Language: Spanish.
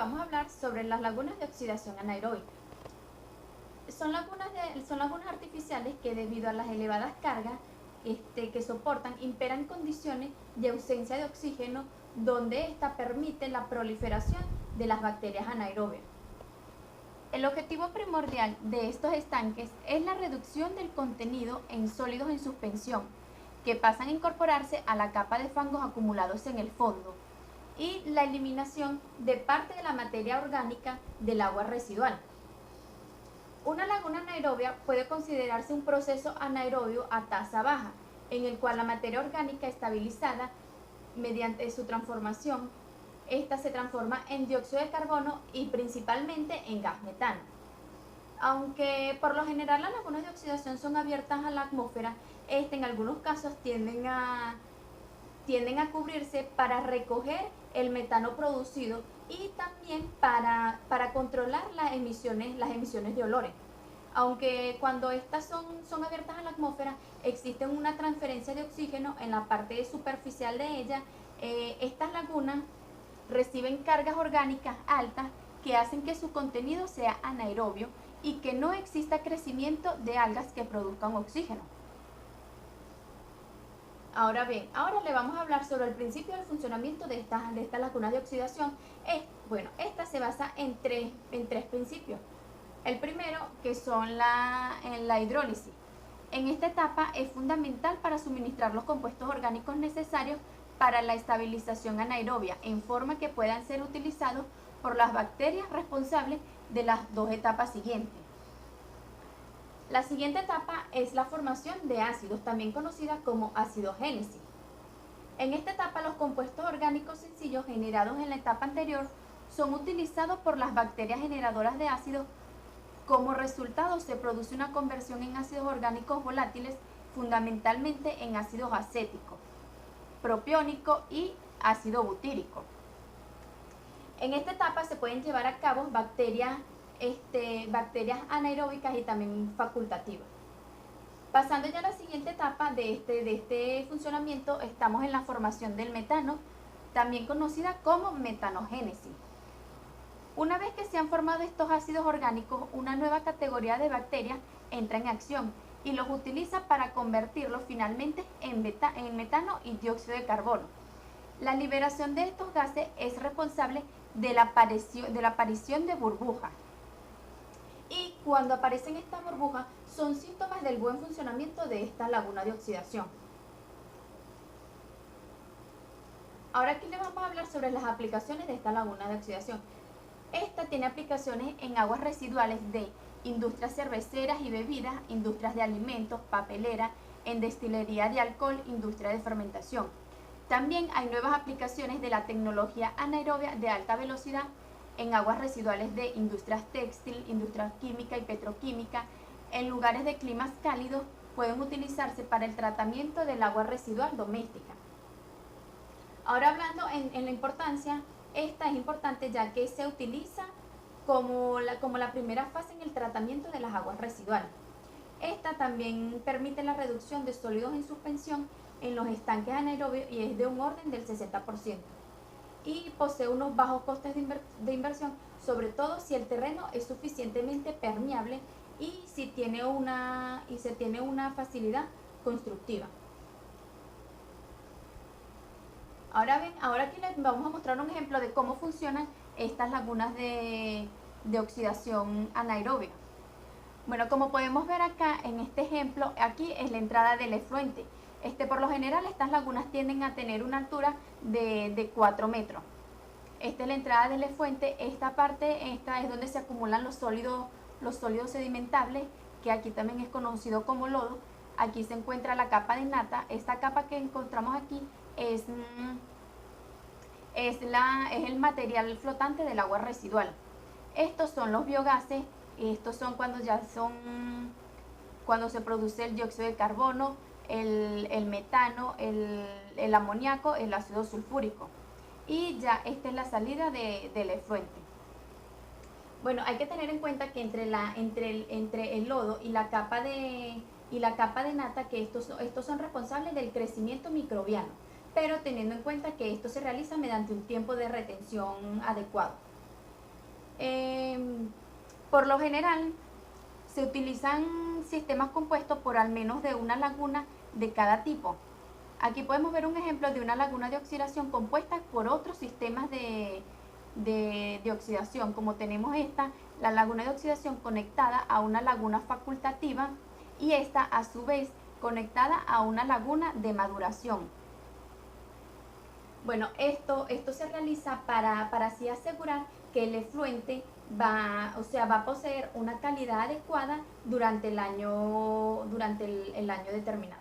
vamos a hablar sobre las lagunas de oxidación anaeróbica. Son lagunas artificiales que debido a las elevadas cargas que soportan, imperan condiciones de ausencia de oxígeno donde ésta permite la proliferación de las bacterias anaerobias. El objetivo primordial de estos estanques es la reducción del contenido en sólidos en suspensión, que pasan a incorporarse a la capa de fangos acumulados en el fondo, y la eliminación de parte de la materia orgánica del agua residual. Una laguna anaerobia puede considerarse un proceso anaerobio a tasa baja, en el cual la materia orgánica estabilizada mediante su transformación, esta se transforma en dióxido de carbono y principalmente en gas metano. Aunque por lo general las lagunas de oxidación son abiertas a la atmósfera, en algunos casos tienden a cubrirse para recoger el metano producido y también para controlar las emisiones de olores. Aunque cuando estas son abiertas a la atmósfera, existe una transferencia de oxígeno en la parte superficial de ella. Estas lagunas reciben cargas orgánicas altas que hacen que su contenido sea anaerobio y que no exista crecimiento de algas que produzcan oxígeno. Ahora bien, ahora le vamos a hablar sobre el principio del funcionamiento de estas lagunas de oxidación. Esta se basa en tres principios. El primero, que son la hidrólisis. En esta etapa es fundamental para suministrar los compuestos orgánicos necesarios para la estabilización anaerobia, en forma que puedan ser utilizados por las bacterias responsables de las dos etapas siguientes. La siguiente etapa es la formación de ácidos, también conocida como acidogénesis. En esta etapa, los compuestos orgánicos sencillos generados en la etapa anterior son utilizados por las bacterias generadoras de ácidos. Como resultado, se produce una conversión en ácidos orgánicos volátiles, fundamentalmente en ácidos acéticos, propiónico y ácido butírico. En esta etapa se pueden llevar a cabo bacterias anaeróbicas y también facultativas. Pasando ya a la siguiente etapa de este funcionamiento, estamos en la formación del metano, también conocida como metanogénesis. Una vez que se han formado estos ácidos orgánicos, una nueva categoría de bacterias entra en acción y los utiliza para convertirlos finalmente en metano y dióxido de carbono. La liberación de estos gases es responsable de la aparición de burbujas. Y cuando aparecen estas burbujas, son síntomas del buen funcionamiento de esta laguna de oxidación. Ahora aquí les vamos a hablar sobre las aplicaciones de esta laguna de oxidación. Esta tiene aplicaciones en aguas residuales de industrias cerveceras y bebidas, industrias de alimentos, papelera, en destilería de alcohol, industria de fermentación. También hay nuevas aplicaciones de la tecnología anaerobia de alta velocidad en aguas residuales de industrias textil, industria química y petroquímica. En lugares de climas cálidos pueden utilizarse para el tratamiento del agua residual doméstica. Ahora hablando en la importancia, esta es importante ya que se utiliza como la primera fase en el tratamiento de las aguas residuales. Esta también permite la reducción de sólidos en suspensión en los estanques anaerobios y es de un orden del 60%. Y posee unos bajos costes de inversión, sobre todo si el terreno es suficientemente permeable y se tiene una facilidad constructiva. Ahora bien, ahora aquí les vamos a mostrar un ejemplo de cómo funcionan estas lagunas de oxidación anaerobia. Bueno, como podemos ver acá en este ejemplo, aquí es la entrada del efluente. Por lo general, estas lagunas tienden a tener una altura de 4 metros. Esta es la entrada del efluente. Esta es donde se acumulan los sólidos sedimentables, que aquí también es conocido como lodo. Aquí se encuentra la capa de nata. Esta capa que encontramos aquí es el material flotante del agua residual. Estos son los biogases. Estos son cuando se produce el dióxido de carbono, el metano, el amoníaco, el ácido sulfúrico. Y ya esta es la salida del efluente. Bueno, hay que tener en cuenta que entre el lodo y la capa de nata, que estos son responsables del crecimiento microbiano, pero teniendo en cuenta que esto se realiza mediante un tiempo de retención adecuado. Por lo general, se utilizan sistemas compuestos por al menos de una laguna de cada tipo. Aquí podemos ver un ejemplo de una laguna de oxidación compuesta por otros sistemas de oxidación, como tenemos esta, la laguna de oxidación conectada a una laguna facultativa y esta a su vez conectada a una laguna de maduración. Bueno, esto se realiza para así asegurar que el efluente va a poseer una calidad adecuada durante el año determinado.